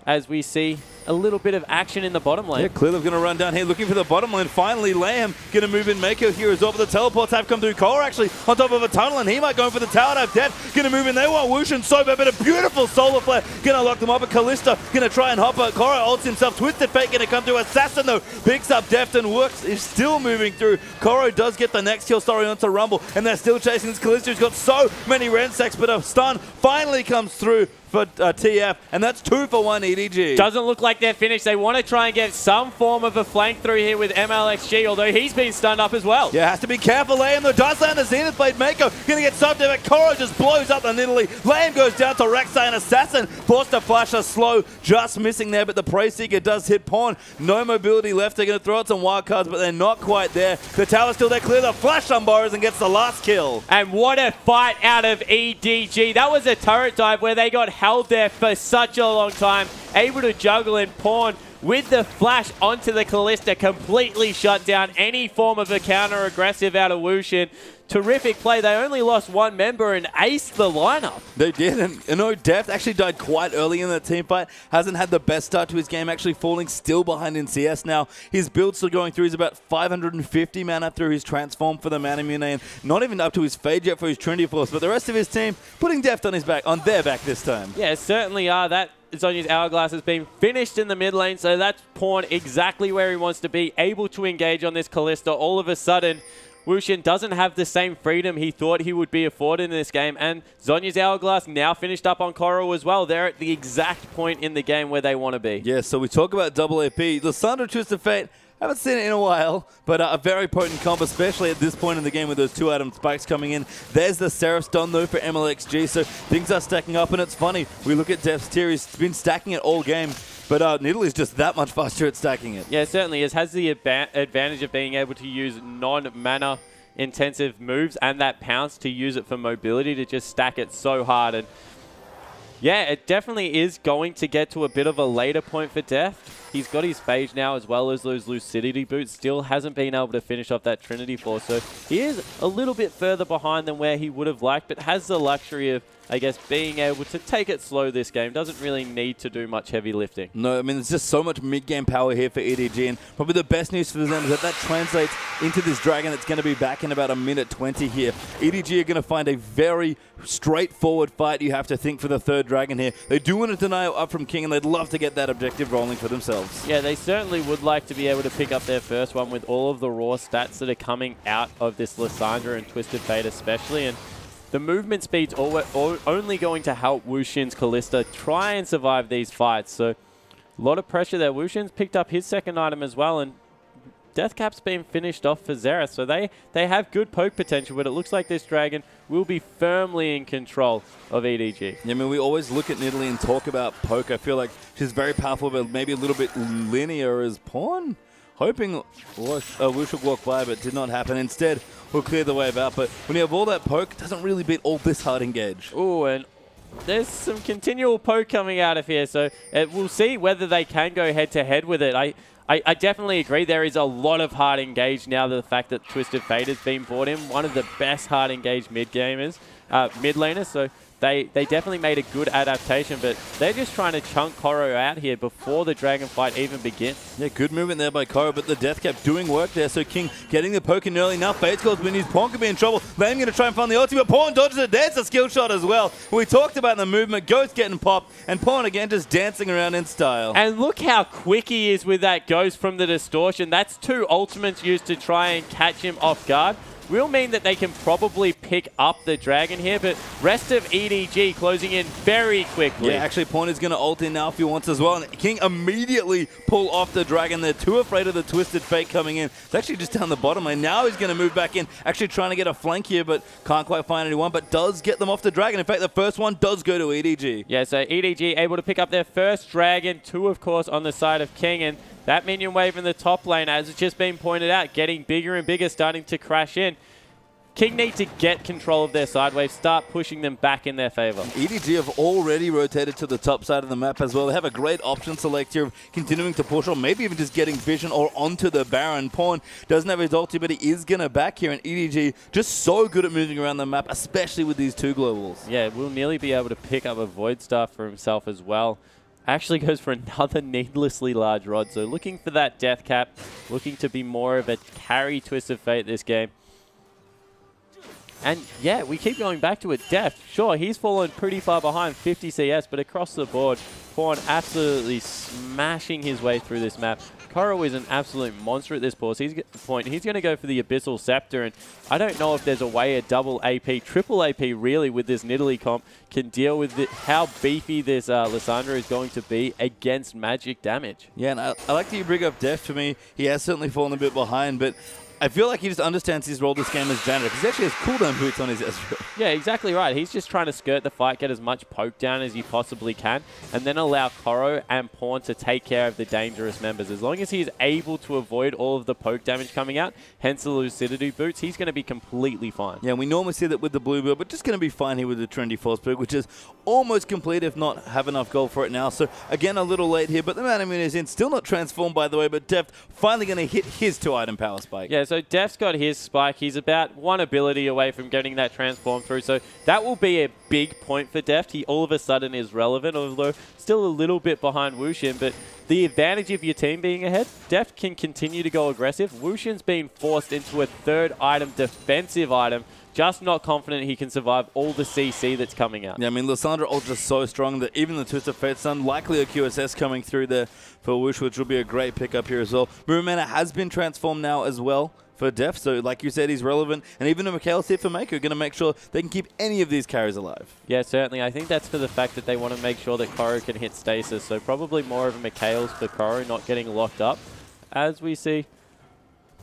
As we see a little bit of action in the bottom lane. Yeah, Clearlove going to run down here looking for the bottom lane. Finally, Lamb going to move in Mako here as well. But the teleports have come through. Cole actually on top of a tunnel, and he might go for the tower dive. Dead going to move in. They want Whoosh and Soba, but a beautiful solar flare going to lock them up. But Kalista going to try and hop out. Koro ults himself. Twisted Fate going to come through. Assassin though picks up Deft and works. Is still moving through. Koro does get the next kill. Sorry, onto Rumble, and they're still chasing this Kalista who's got so many Rensecks, but a stun finally comes through for TF, and that's 2 for 1 EDG. Doesn't look like they're finished. They want to try and get some form of a flank through here with MLXG, although he's been stunned up as well. Yeah, has to be careful. Lamb though does land the Zenith Blade. Mako gonna get subbed there, but Koro just blows up the Nidalee. Lamb goes down to Rek'Sai, and Assassin forced to flash a slow, just missing there, but the Prey Seeker does hit Pawn. No mobility left. They're gonna throw out some wild cards, but they're not quite there. The tower's still there. Clear the flash on Burrows and gets the last kill. And what a fight out of EDG. That was a turret dive where they got held there for such a long time, able to juggle and Pawn with the flash onto the Kalista, completely shut down any form of a counter-aggressive out of Wushin. Terrific play. They only lost 1 member and aced the lineup. They did, and you know, Deft actually died quite early in the team fight. Hasn't had the best start to his game, actually falling still behind in CS now. His build still going through. He's about 550 mana through his transform for the Manamune, and not even up to his Fade yet for his Trinity Force. But the rest of his team putting Deft on their back this time. Yeah, certainly are. That Zhonya's Hourglass has been finished in the mid lane, so that's Pawn exactly where he wants to be, able to engage on this Kalista. All of a sudden, Wushin doesn't have the same freedom he thought he would be afforded in this game, and Zhonya's Hourglass now finished up on Koro as well. They're at the exact point in the game where they want to be. Yeah, so we talk about double AP. Lissandra Twisted Fate, haven't seen it in a while, but a very potent comp, especially at this point in the game with those 2 item spikes coming in. There's the Seraph stun though for MLXG, so things are stacking up, and it's funny. We look at Deft's tier, he's been stacking it all game, but Nidalee's just that much faster at stacking it. Yeah, it certainly is. Has the advantage of being able to use non-mana intensive moves and that pounce to use it for mobility to just stack it so hard. And yeah, it definitely is going to get to a bit of a later point for Deft. He's got his Phage now as well as those Lucidity boots. Still hasn't been able to finish off that Trinity Force. So he is a little bit further behind than where he would have liked, but has the luxury of, I guess, being able to take it slow this game. Doesn't really need to do much heavy lifting. No, I mean, there's just so much mid-game power here for EDG, and probably the best news for them is that translates into this Dragon that's going to be back in about a minute 20 here. EDG are going to find a very straightforward fight, you have to think, for the 3rd Dragon here. They do want to deny it up from King, and they'd love to get that objective rolling for themselves. themselves. Yeah, they certainly would like to be able to pick up their first one with all of the raw stats that are coming out of this Lissandra and Twisted Fate especially. And the movement speed's only going to help Wuxin's Kalista try and survive these fights. So a lot of pressure there. Wuxin's picked up his second item as well, and Deathcap's been finished off for Xerath. So they have good poke potential, but it looks like this Dragon will be firmly in control of EDG. Yeah, I mean, we always look at Nidalee and talk about poke. I feel like she's very powerful, but maybe a little bit linear as Pawn. Hoping Wush would walk by, but did not happen. Instead, we'll clear the wave out. But when you have all that poke, it doesn't really beat all this hard engage. Oh, and there's some continual poke coming out of here. So we'll see whether they can go head-to-head with it. I definitely agree. There is a lot of hard engage now to the fact that Twisted Fate has been brought in. One of the best hard engaged mid laners. So they definitely made a good adaptation, but they're just trying to chunk Koro out here before the Dragon fight even begins. Yeah, good movement there by Koro, but the Deathcap doing work there. So King getting the poke in early. Now Fate's calls when his Pawn could be in trouble. Lame going to try and find the ultimate. Pawn dodges it. There's a skill shot as well. We talked about the movement. Ghost getting popped, and Pawn again just dancing around in style. And look how quick he is with that Ghost from the distortion. That's 2 ultimates used to try and catch him off guard. Will mean that they can probably pick up the Dragon here, but rest of EDG closing in very quickly. Yeah, actually, Pawn is going to ult in now if he wants as well. And King immediately pull off the Dragon. They're too afraid of the Twisted Fate coming in. It's actually just down the bottom lane. Now he's going to move back in, actually trying to get a flank here, but can't quite find anyone, but does get them off the Dragon. In fact, the first one does go to EDG. Yeah, so EDG able to pick up their first Dragon, 2 of course on the side of King, and that minion wave in the top lane, as it's just been pointed out, getting bigger and bigger, starting to crash in. King need to get control of their side wave, start pushing them back in their favor. EDG have already rotated to the top side of the map as well. They have a great option select here of continuing to push, or maybe even just getting vision or onto the Baron. Pawn doesn't have his ulti, but he is going to back here, and EDG just so good at moving around the map, especially with these 2 globals. Yeah, will nearly be able to pick up a Void Star for himself as well. Actually goes for another needlessly large rod. So looking for that Deathcap, looking to be more of a carry Twist of Fate this game. And yeah, we keep going back to it. Deft, sure, he's fallen pretty far behind, 50 CS, but across the board, Pawn absolutely smashing his way through this map. Koro is an absolute monster at this point. He's going to go for the Abyssal Scepter, and I don't know if there's a way a double AP, triple AP really with this Nidalee comp can deal with how beefy this Lissandra is going to be against magic damage. Yeah, and I like that you bring up Deft. For me, he has certainly fallen a bit behind, but I feel like he just understands his role this game as janitor, because he actually has cooldown boots on his Ezreal. Yeah, exactly right. He's just trying to skirt the fight, get as much poke down as he possibly can, and then allow Koro and Pawn to take care of the dangerous members. As long as he's able to avoid all of the poke damage coming out, hence the lucidity boots, he's going to be completely fine. Yeah, we normally see that with the blue build, but just going to be fine here with the trendy force boot, which is almost complete, if not have enough gold for it now. So again, a little late here, but the man is in. Still not transformed, by the way, but Deft finally going to hit his 2-item power spike. Yeah, so Deft's got his spike. He's about 1 ability away from getting that transform through. So that will be a big point for Deft. He all of a sudden is relevant, although still a little bit behind Wuxin. But the advantage of your team being ahead, Deft can continue to go aggressive. Wuxin's being forced into a 3rd item, defensive item. Just not confident he can survive all the CC that's coming out. Yeah, I mean, Lissandra ult just so strong that even the Twist of Fate's done. Likely a QSS coming through there for Wush, which will be a great pickup here as well. Murumana has been transformed now as well for Deft, so like you said, he's relevant. And even a Mikhail's here for Mako, going to make sure they can keep any of these carries alive. Yeah, certainly. I think that's for the fact that they want to make sure that Koro can hit stasis. So probably more of a Mikhail's for Koro, not getting locked up. As we see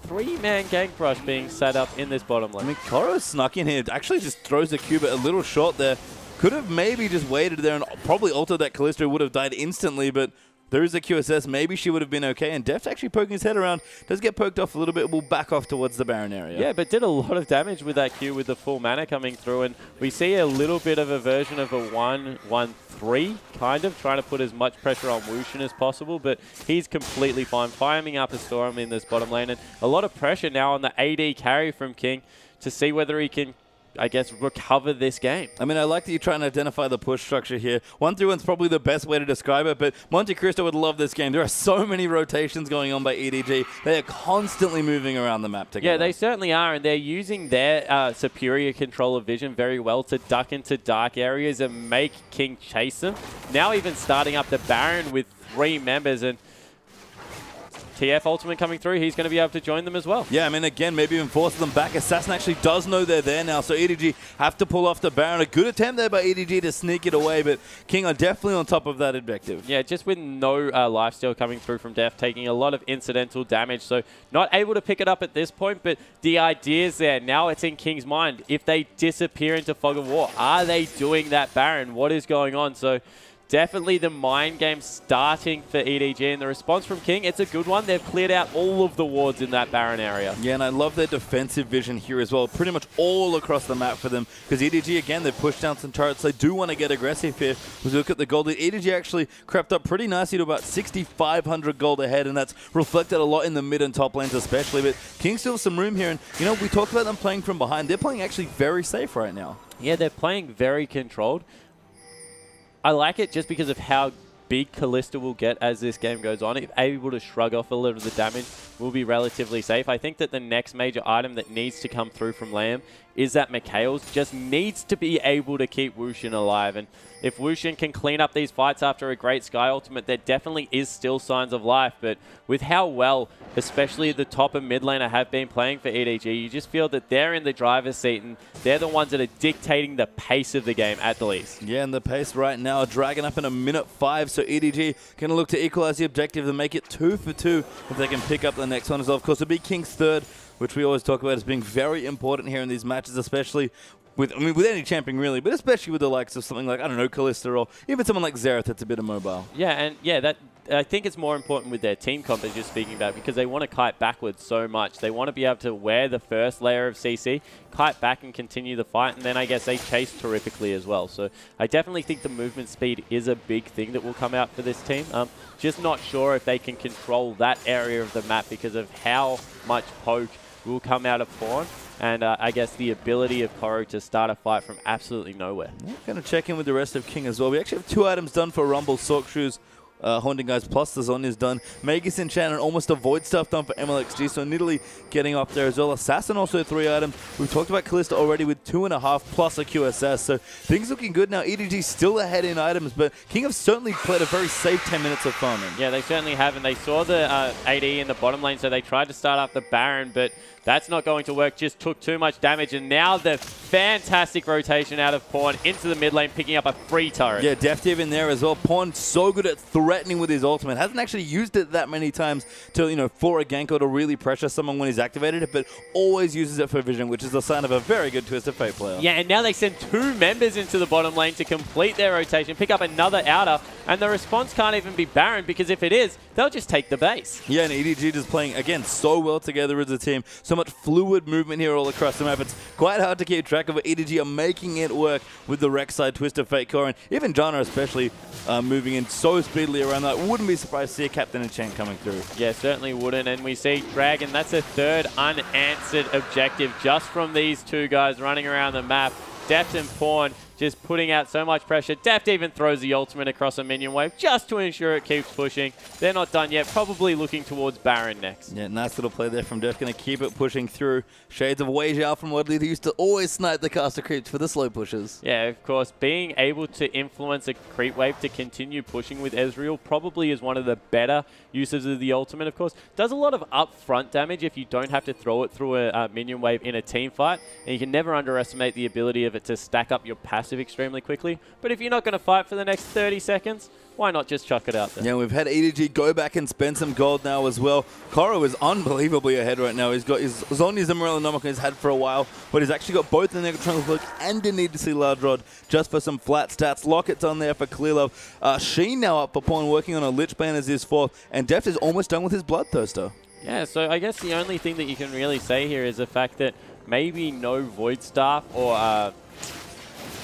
3-man gank rush being set up in this bottom lane. I mean, Koro snuck in here. Actually just throws the Cubit a little short there. Could have maybe just waited there and probably altered that Callisto, would have died instantly, but there is a QSS. Maybe she would have been okay. And Deft actually poking his head around. Does get poked off a little bit. Will back off towards the Baron area. Yeah, but did a lot of damage with that Q with the full mana coming through. And we see a little bit of a version of a 1-1-3, kind of, trying to put as much pressure on Wuxin as possible. But he's completely fine, farming up a Storm in this bottom lane. And a lot of pressure now on the AD carry from King to see whether he can, I guess, recover this game. I mean, I like that you're trying to identify the push structure here. 1-3-1's probably the best way to describe it, but Monte Cristo would love this game. There are so many rotations going on by EDG. They are constantly moving around the map together. Yeah, they certainly are, and they're using their superior control of vision very well to duck into dark areas and make King chase them. Now even starting up the Baron with 3 members, and TF ultimate coming through, he's going to be able to join them as well. Yeah, I mean, again, maybe even force them back. Assassin actually does know they're there now, so EDG have to pull off the Baron. A good attempt there by EDG to sneak it away, but King are definitely on top of that objective. Yeah, just with no lifesteal coming through from Def, taking a lot of incidental damage, so not able to pick it up at this point, but the idea is there. Now it's in King's mind. If they disappear into Fog of War, are they doing that Baron? What is going on? So definitely the mind game starting for EDG, and the response from King, it's a good one. They've cleared out all of the wards in that Baron area. Yeah, and I love their defensive vision here as well. Pretty much all across the map for them, because EDG, again, they've pushed down some turrets. They do want to get aggressive here. As we look at the gold, EDG actually crept up pretty nicely to about 6,500 gold ahead, and that's reflected a lot in the mid and top lanes especially. But King still has some room here, and, you know, we talked about them playing from behind. They're playing actually very safe right now. Yeah, they're playing very controlled. I like it just because of how big Kalista will get as this game goes on. If able to shrug off a little of the damage, will be relatively safe. I think that the next major item that needs to come through from Lamb is that Mikhail's just needs to be able to keep Wushin alive. And if Wushin can clean up these fights after a great Sky ultimate, there definitely is still signs of life. But with how well, especially the top and mid laner have been playing for EDG, you just feel that they're in the driver's seat and they're the ones that are dictating the pace of the game at the least. Yeah, and the pace right now, dragging up in a minute 5, so EDG going to look to equalize the objective and make it 2 for 2 if they can pick up the next one as well. Of course, it'll be King's third, which we always talk about as being very important here in these matches, especially with, I mean, with any champion really, but especially with the likes of something like, I don't know, Kalista, or even someone like Xerath that's a bit immobile. Yeah, and yeah, that I think it's more important with their team comp as you're speaking about, because they want to kite backwards so much. They want to be able to wear the first layer of CC, kite back and continue the fight, and then I guess they chase terrifically as well. So I definitely think the movement speed is a big thing that will come out for this team. Just not sure if they can control that area of the map because of how much poke will come out of Pawn, and I guess the ability of Koro to start a fight from absolutely nowhere. Going to check in with the rest of King as well. We actually have 2 items done for Rumble, Sork Shoes, Haunting Guys, plus the Zon is done. Magus Enchant and almost avoid stuff done for MLXG, so Nidalee getting up there as well. Assassin also 3 items. We've talked about Kalista already with 2.5 plus a QSS, so things looking good now. EDG still ahead in items, but King have certainly played a very safe 10 minutes of farming. Yeah, they certainly have, and they saw the AD in the bottom lane, so they tried to start off the Baron, but that's not going to work. Just took too much damage, and now the fantastic rotation out of Pawn into the mid lane, picking up a free turret. Yeah, Deftive in there as well. Pawn so good at threatening with his ultimate. Hasn't actually used it that many times to, you know, for a gank or to really pressure someone when he's activated it, but always uses it for vision, which is a sign of a very good Twisted Fate player. Yeah, and now they send 2 members into the bottom lane to complete their rotation, pick up another outer, and the response can't even be Baron, because if it is, they'll just take the base. Yeah, and EDG just playing, again, so well together as a team. So much fluid movement here all across the map. It's quite hard to keep track of it. EDG are making it work with the Rek'Sai, Twisted Fate core, and even Janna especially moving in so speedily around that. Wouldn't be surprised to see a Captain Enchant coming through. Yeah, certainly wouldn't. And we see Dragon, that's a 3rd unanswered objective just from these 2 guys running around the map. Deft and Pawn just putting out so much pressure. Deft even throws the ultimate across a minion wave just to ensure it keeps pushing. They're not done yet, probably looking towards Baron next. Yeah, nice little play there from Deft. Going to keep it pushing through. Shades of Wei Zhao from Wadley, who used to always snipe the caster creeps for the slow pushes. Yeah, of course, being able to influence a creep wave to continue pushing with Ezreal probably is one of the better uses of the ultimate, of course. Does a lot of upfront damage if you don't have to throw it through a minion wave in a team fight, and you can never underestimate the ability of it to stack up your passive extremely quickly. But if you're not going to fight for the next 30 seconds, why not just chuck it out there? Yeah, we've had EDG go back and spend some gold now as well. Koro is unbelievably ahead right now. He's got his Zhonya's Emerald Nomicon he's had for a while, but he's actually got both the Negatronic Cloak and the Need to See Large Rod just for some flat stats. Locket's on there for Clearlove. Sheen now up for Pawn, working on a Lich Bane as his 4th, and Deft is almost done with his Bloodthirster. Yeah, so I guess the only thing that you can really say here is the fact that maybe no Void Staff or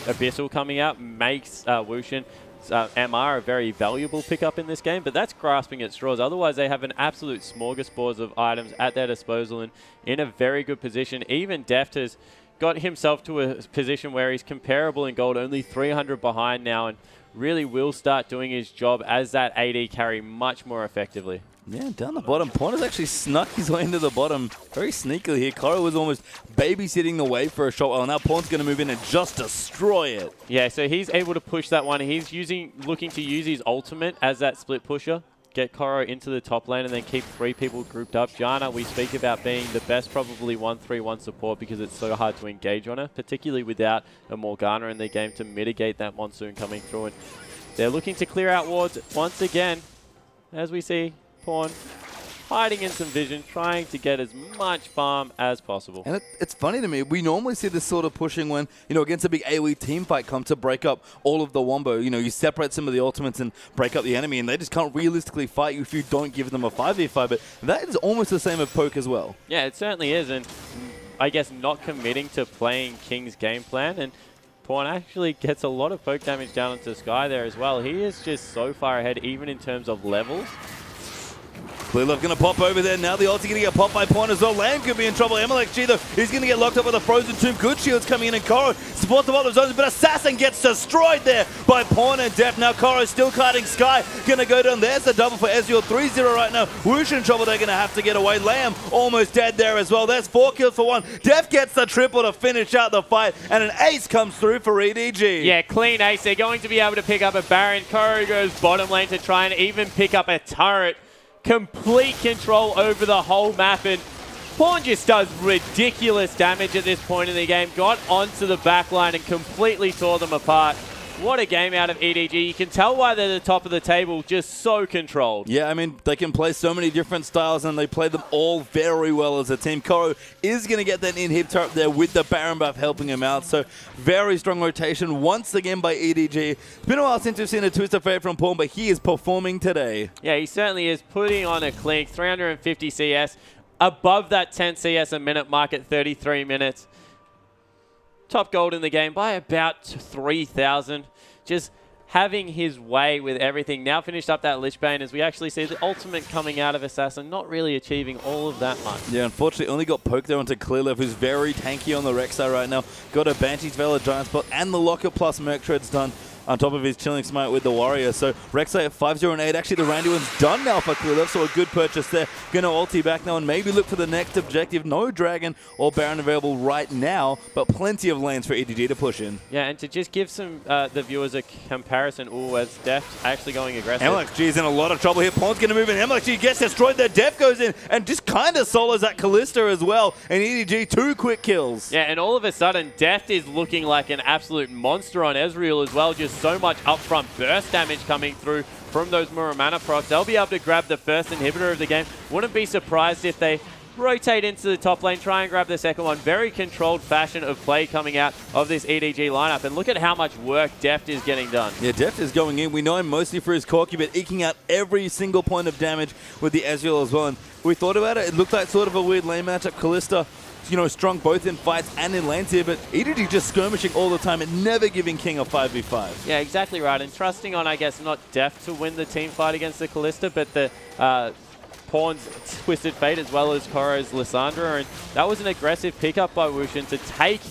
Abyssal coming out makes Wushin MR a very valuable pickup in this game, but that's grasping at straws. Otherwise, they have an absolute smorgasbord of items at their disposal and in a very good position. Even Deft has got himself to a position where he's comparable in gold, only 300 behind now, and really will start doing his job as that AD carry much more effectively. Yeah, down the bottom. Pawn has actually snuck his way into the bottom very sneakily here. Koro was almost babysitting the wave for a short while. Now Pawn's going to move in and just destroy it. Yeah, so he's able to push that one. He's looking to use his ultimate as that split pusher. get Koro into the top lane and then keep 3 people grouped up. Janna, we speak about being the best probably 1-3-1 support because it's so hard to engage on her, particularly without a Morgana in the game to mitigate that Monsoon coming through. And they're looking to clear out wards once again, as we see Pawn hiding in some vision, trying to get as much farm as possible. And it's funny to me, we normally see this sort of pushing when, you know, against a big AoE team fight come to break up all of the wombo. You know, you separate some of the ultimates and break up the enemy, and they just can't realistically fight you if you don't give them a 5v5. But that is almost the same of Poke as well. Yeah, it certainly is. And I guess not committing to playing King's game plan. And Pawn actually gets a lot of poke damage down onto Sky there as well. He is just so far ahead, even in terms of levels. Clearlove going to pop over there. Now the ult's going to get popped by Pawn as well. Lamb could be in trouble. MLXG, though, he's going to get locked up with a Frozen Tomb. Good shields coming in, and Koro supports the bottom zones, but Assassin gets destroyed there by Pawn and Def. Now Koro still kiting Sky. Going to go down. There's the double for Ezreal. 3-0 right now. Whoosh in trouble. They're going to have to get away. Lamb almost dead there as well. There's 4 kills for 1. Def gets the triple to finish out the fight, and an ace comes through for EDG. Yeah, clean ace. They're going to be able to pick up a Baron. Koro goes bottom lane to try and even pick up a turret. Complete control over the whole map, and Pawn just does ridiculous damage at this point in the game. Got onto the back line and completely tore them apart. What a game out of EDG. You can tell why they're the top of the table, just so controlled. Yeah, I mean, they can play so many different styles, and they play them all very well as a team. Koro is going to get that inhibitor up there with the Baron buff helping him out. So, very strong rotation once again by EDG. It's been a while since we've seen a Twister Fade from Pawn, but he is performing today. Yeah, he certainly is putting on a clink. 350 CS, above that 10 CS a minute mark at 33 minutes. Top gold in the game by about 3,000. Just having his way with everything. Now finished up that Lich Bane as we actually see the ultimate coming out of Assassin, not really achieving all of that much. Yeah, unfortunately only got poked there onto Clearlove, who's very tanky on the Rek'Sai right now. Got a Banshee's Veil, a Giant Spot, and the Locket plus Merc Tread's done on top of his Chilling Smite with the Warrior. So Rek'Sai at 5-0-8. Actually, the Randy one's done now for Clearlove, so a good purchase there. Going to ulti back now and maybe look for the next objective. No Dragon or Baron available right now, but plenty of lanes for EDG to push in. Yeah, and to just give some the viewers a comparison, as Def actually going aggressive. MLXG is in a lot of trouble here. Pawn's going to move in. MLXG gets destroyed there. Def goes in and just kind of solos that Kalista as well. And EDG, 2 quick kills. Yeah, and all of a sudden, Def is looking like an absolute monster on Ezreal as well. Just so much upfront burst damage coming through from those Muramana procs. They'll be able to grab the first inhibitor of the game. Wouldn't be surprised if they rotate into the top lane, try and grab the second one. Very controlled fashion of play coming out of this EDG lineup. And look at how much work Deft is getting done. Yeah, Deft is going in. We know him mostly for his Corki, but eking out every single point of damage with the Ezreal as well. And we thought about it. It looked like sort of a weird lane matchup. Kalista, you know, strong both in fights and in lanes here, but EDG just skirmishing all the time and never giving King a 5v5. Yeah, exactly right. And trusting on, I guess, not Deft to win the team fight against the Kalista, but the Pawn's Twisted Fate as well as Koro's Lissandra. And that was an aggressive pickup by Wushin to take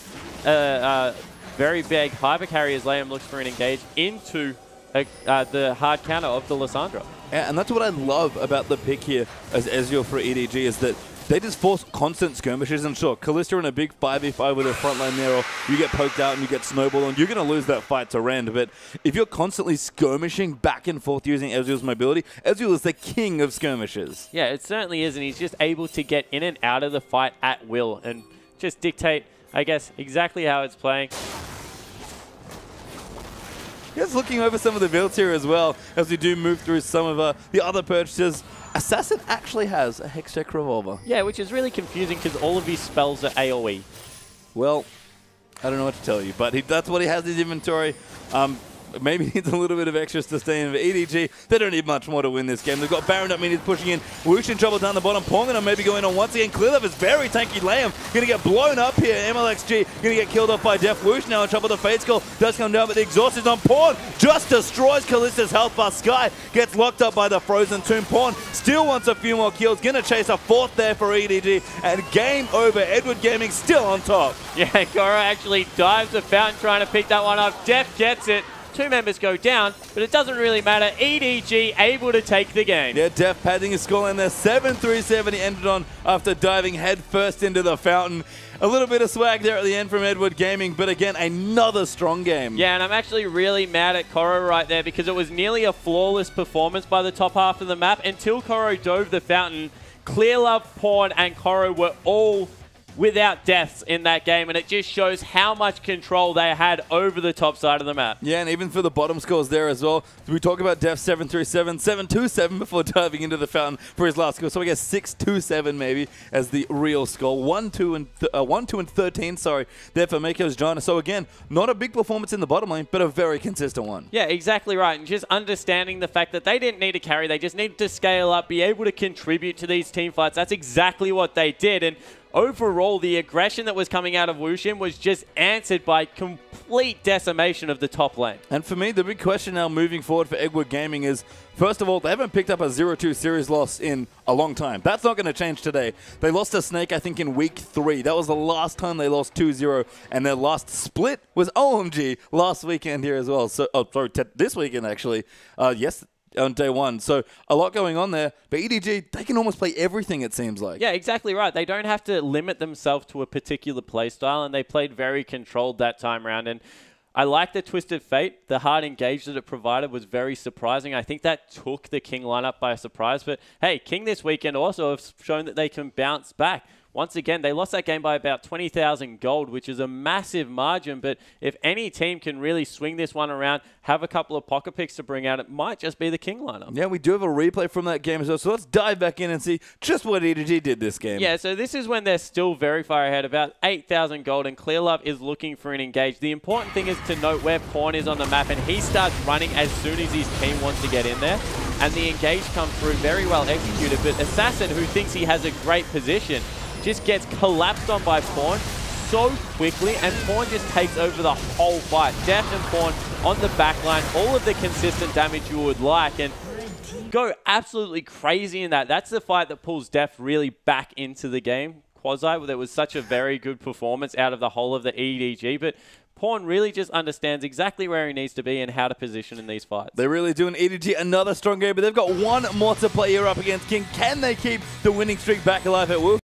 a very big hyper carry as Liam looks for an engage into the hard counter of the Lissandra. Yeah, and that's what I love about the pick here as Ezreal for EDG is that they just force constant skirmishes, and sure, Kalista in a big 5v5 with a front line there, or you get poked out and you get snowballed, and you're going to lose that fight to Rand. But if you're constantly skirmishing back and forth using Ezreal's mobility, Ezreal is the king of skirmishes. Yeah, it certainly is, and he's just able to get in and out of the fight at will and just dictate, I guess, exactly how it's playing. Just looking over some of the builds here as well, as we do move through some of the other purchases. Assassin actually has a Hextech Revolver. Yeah, which is really confusing because all of his spells are AoE. Well, I don't know what to tell you, but that's what he has in his inventory. Maybe needs a little bit of extra sustain. But EDG, they don't need much more to win this game. They've got Baron up, he's pushing in. Whoosh in trouble down the bottom. Pong and maybe going on once again. Clearlove is very tanky. Layham going to get blown up here. MLXG going to get killed off by Def. Whoosh now in trouble. The Fate Skull does come down, but the exhaust is on. Pawn just destroys Kalista's health bar. Sky gets locked up by the Frozen Tomb. Pawn still wants a few more kills. Going to chase a 4th there for EDG. And game over. Edward Gaming still on top. Yeah, Koro actually dives the fountain trying to pick that one up. Def gets it. 2 members go down, but it doesn't really matter. EDG able to take the game. Yeah, Def padding his scoreline there. 7-3-7 he ended on after diving head first into the fountain. A little bit of swag there at the end from Edward Gaming, but again, another strong game. Yeah, and I'm actually really mad at Koro right there because it was nearly a flawless performance by the top half of the map until Koro dove the fountain. Clearlove, Pawn, and Koro were all without deaths in that game, and it just shows how much control they had over the top side of the map. Yeah, and even for the bottom scores there as well. We talk about Def 7-3-7, 7-2-7 before diving into the fountain for his last score. So I guess 6-2-7 maybe as the real score. 1-2 and 13, sorry, there for Mako's Giant. So again, not a big performance in the bottom lane, but a very consistent one. Yeah, exactly right. And just understanding the fact that they didn't need to carry, they just needed to scale up, be able to contribute to these team fights. That's exactly what they did. And overall, the aggression that was coming out of Wuxin was just answered by complete decimation of the top lane. And for me, the big question now moving forward for Edward Gaming is, first of all, they haven't picked up a 0-2 series loss in a long time. That's not going to change today. They lost to Snake, I think, in week 3. That was the last time they lost 2-0, and their last split was OMG last weekend here as well. So, this weekend, actually. Yes, on day 1. So a lot going on there. But EDG, they can almost play everything, it seems like. Yeah, exactly right. They don't have to limit themselves to a particular playstyle, and they played very controlled that time around. And I like the Twisted Fate. The hard engage that it provided was very surprising. I think that took the King lineup by surprise. But hey, King this weekend also have shown that they can bounce back. Once again, they lost that game by about 20,000 gold, which is a massive margin. But if any team can really swing this one around, have a couple of pocket picks to bring out, it might just be the King lineup. Yeah, we do have a replay from that game as well. So let's dive back in and see just what EDG did this game. Yeah, so this is when they're still very far ahead, about 8,000 gold, and Clearlove is looking for an engage. The important thing is to note where Pawn is on the map, and he starts running as soon as his team wants to get in there. And the engage comes through very well executed, but Assassin, who thinks he has a great position, just gets collapsed on by Pawn so quickly, and Pawn just takes over the whole fight. Def and Pawn on the back line, all of the consistent damage you would like, and go absolutely crazy in that. That's the fight that pulls Def really back into the game. Quasi, there was such a very good performance out of the whole of the EDG, but Pawn really just understands exactly where he needs to be and how to position in these fights. They really do. In EDG, another strong game, but they've got one more to play here up against King. Can they keep the winning streak back alive at Wu?